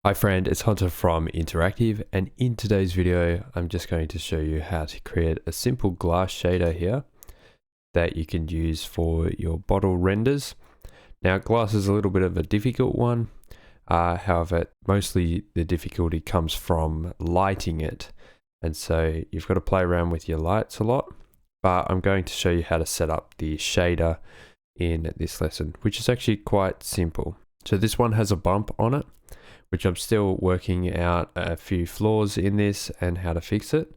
Hi friend, it's Hunter from Interactive, and in today's video I'm just going to show you how to create a simple glass shader here that you can use for your bottle renders. Now glass is a little bit of a difficult one, however mostly the difficulty comes from lighting it, and so you've got to play around with your lights a lot, but I'm going to show you how to set up the shader in this lesson, which is actually quite simple. So this one has a bump on it, which I'm still working out a few flaws in this and how to fix it.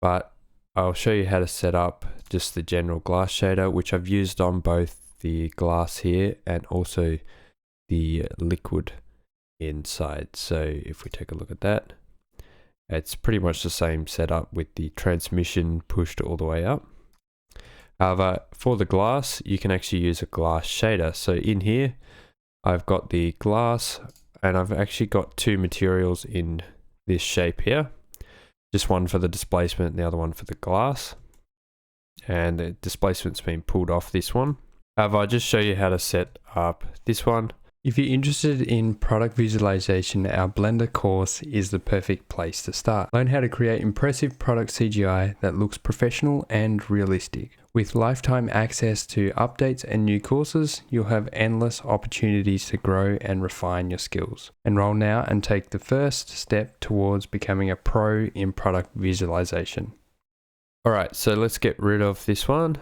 But I'll show you how to set up just the general glass shader, which I've used on both the glass here and also the liquid inside. So if we take a look at that, it's pretty much the same setup with the transmission pushed all the way up. However, for the glass, you can actually use a glass shader. So in here, I've got the glass, and I've actually got two materials in this shape here, just one for the displacement and the other one for the glass, and the displacement's been pulled off this one. However, I'll just show you how to set up this one. If you're interested in product visualization, our Blender course is the perfect place to start. Learn how to create impressive product CGI that looks professional and realistic. With lifetime access to updates and new courses, you'll have endless opportunities to grow and refine your skills. Enroll now and take the first step towards becoming a pro in product visualization. Alright, so let's get rid of this one,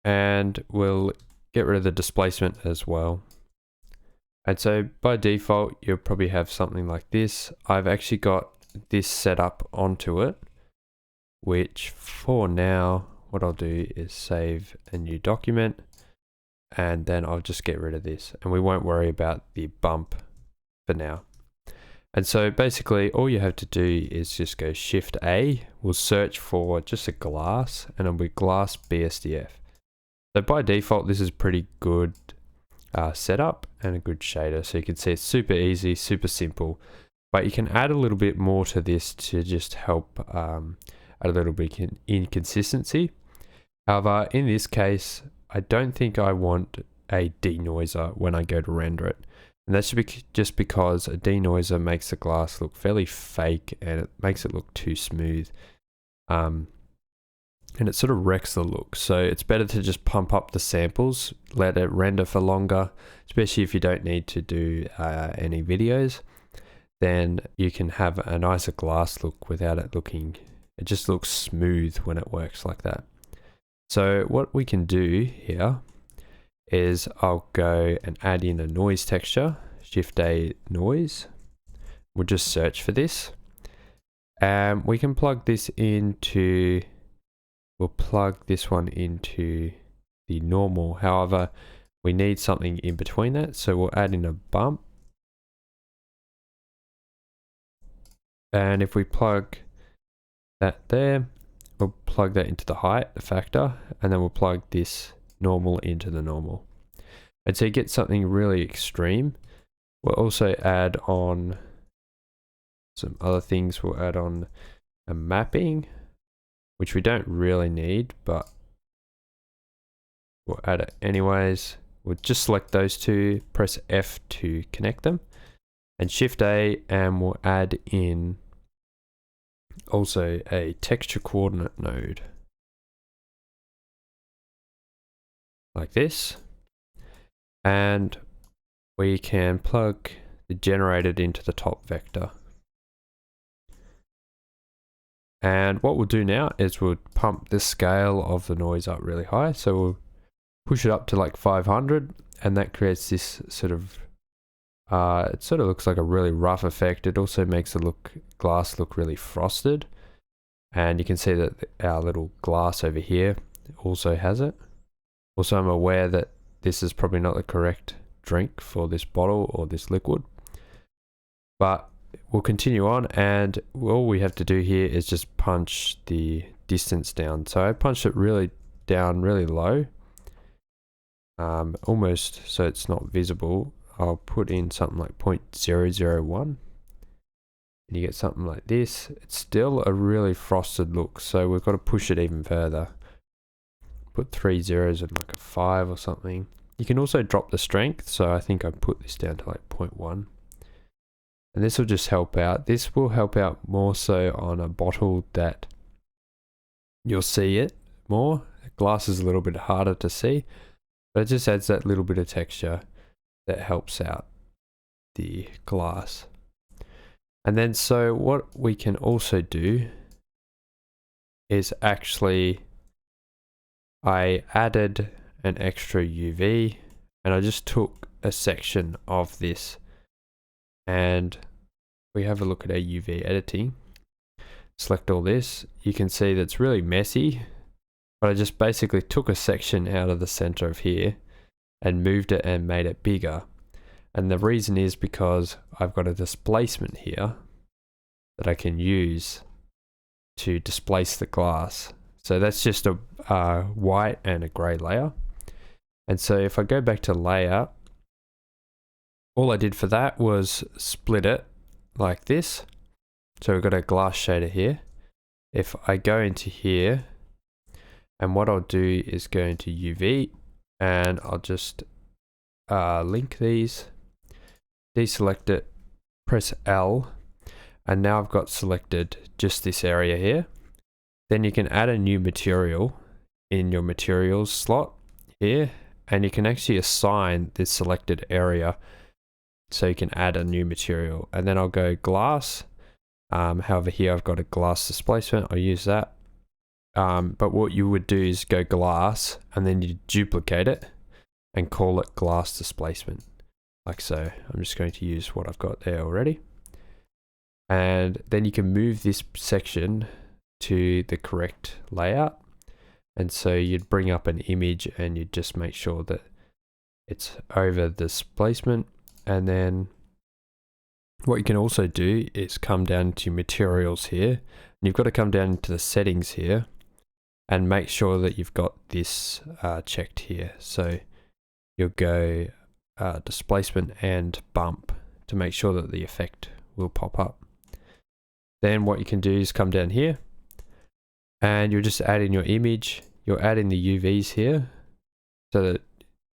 and we'll get rid of the displacement as well. And so by default, you'll probably have something like this. I've actually got this set up onto it, which for now, what I'll do is save a new document, and then I'll just get rid of this, and we won't worry about the bump for now. And so basically all you have to do is just go Shift A, we'll search for just a glass, and it'll be glass BSDF. So by default, this is pretty good setup and a good shader. So you can see it's super easy, super simple, but you can add a little bit more to this to just help add a little bit inconsistency. However, in this case, I don't think I want a denoiser when I go to render it. And that's just because a denoiser makes the glass look fairly fake and it makes it look too smooth. And it sort of wrecks the look. So it's better to just pump up the samples, let it render for longer, especially if you don't need to do any videos. Then you can have a nicer glass look without it looking, it just looks smooth when it works like that. So what we can do here is I'll go and add in a noise texture, Shift A noise. We'll just search for this. And we can plug this into, we'll plug this one into the normal. However, we need something in between that. So we'll add in a bump. And if we plug that there, we'll plug that into the height, the factor, and then we'll plug this normal into the normal. And so you get something really extreme. We'll also add on some other things. We'll add on a mapping, which we don't really need, but we'll add it anyways. We'll just select those two, press F to connect them, and Shift A, and we'll add in also a texture coordinate node like this, and we can plug the generated into the top vector. And what we'll do now is we'll pump the scale of the noise up really high. So we'll push it up to like 500, and that creates this sort of, it sort of looks like a really rough effect. It also makes the glass look really frosted. And you can see that our little glass over here also has it. Also, I'm aware that this is probably not the correct drink for this bottle or this liquid, but we'll continue on, and all we have to do here is just punch the distance down. So I punched it really down, really low, almost so it's not visible. I'll put in something like 0.001, and you get something like this. It's still a really frosted look, so we've got to push it even further. Put 3 zeros and like a 5 or something. You can also drop the strength, so I think I put this down to like 0.1. And this will just help out. This will help out more so on a bottle that you'll see it more. Glass is a little bit harder to see, but it just adds that little bit of texture that helps out the glass. And then so what we can also do is actually, I added an extra UV and I just took a section of this, and we have a look at our UV editing. Select all this. You can see that's really messy, but I just basically took a section out of the center of here and moved it and made it bigger. And the reason is because I've got a displacement here that I can use to displace the glass. So that's just a white and a gray layer. And so if I go back to layout, all I did for that was split it like this. So we've got a glass shader here. If I go into here, and what I'll do is go into UV, and I'll just link these, deselect it, press L, and now I've got selected just this area here. Then you can add a new material in your materials slot here, and you can actually assign this selected area so you can add a new material. And then I'll go glass. However, here I've got a glass displacement, I'll use that. But what you would do is go glass and then you duplicate it and call it glass displacement, like so. I'm just going to use what I've got there already. And then you can move this section to the correct layout. And so you'd bring up an image and you'd just make sure that it's over the displacement. And then what you can also do is come down to materials here. And you've got to come down to the settings here and make sure that you've got this checked here. So you'll go displacement and bump to make sure that the effect will pop up. Then what you can do is come down here and you'll just add in your image. You'll add in the UVs here so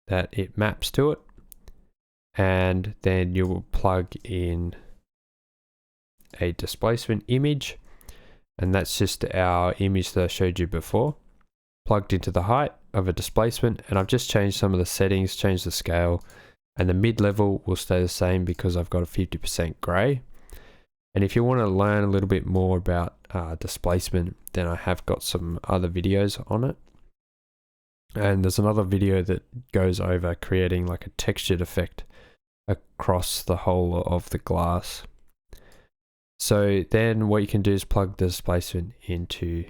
that it maps to it. And then you will plug in a displacement image. And that's just our image that I showed you before, plugged into the height of a displacement. And I've just changed some of the settings, changed the scale, and the mid-level will stay the same because I've got a 50% gray. And if you want to learn a little bit more about displacement, then I have got some other videos on it. And there's another video that goes over creating like a textured effect across the whole of the glass. So then what you can do is plug the displacement into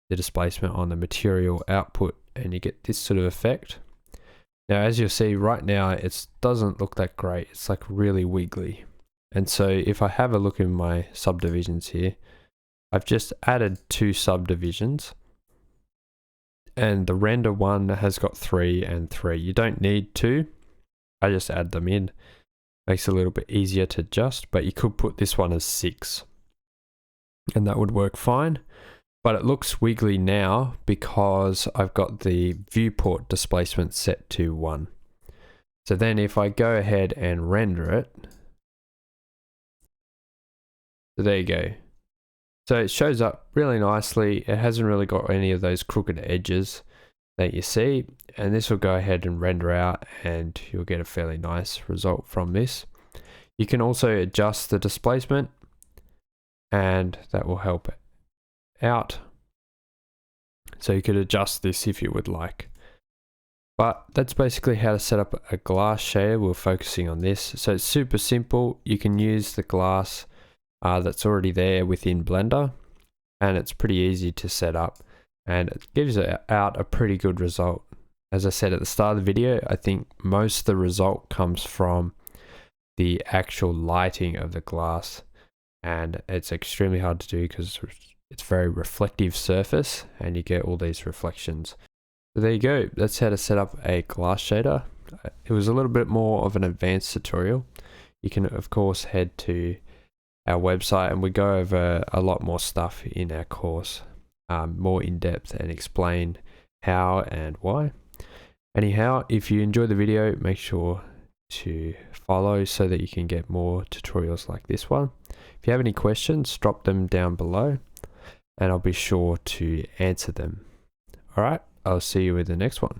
the displacement on the material output and you get this sort of effect. Now, as you'll see right now, it doesn't look that great. It's like really wiggly. And so if I have a look in my subdivisions here, I've just added 2 subdivisions. And the render one has got 3 and 3. You don't need 2. I just add them in. Makes it a little bit easier to adjust, but you could put this one as 6. And that would work fine. But it looks wiggly now because I've got the viewport displacement set to 1. So then if I go ahead and render it, so there you go. So it shows up really nicely. It hasn't really got any of those crooked edges that you see. And this will go ahead and render out and you'll get a fairly nice result from this. You can also adjust the displacement and that will help out. So you could adjust this if you would like. But that's basically how to set up a glass shader. We're focusing on this. So it's super simple. You can use the glass that's already there within Blender, and it's pretty easy to set up and it gives out a pretty good result. As I said at the start of the video, I think most of the result comes from the actual lighting of the glass, and it's extremely hard to do because it's a very reflective surface and you get all these reflections. So there you go. That's how to set up a glass shader. It was a little bit more of an advanced tutorial. You can of course head to our website and we go over a lot more stuff in our course, more in depth, and explain how and why. Anyhow, if you enjoyed the video, make sure to follow so that you can get more tutorials like this one. If you have any questions, drop them down below and I'll be sure to answer them. All right, I'll see you in the next one.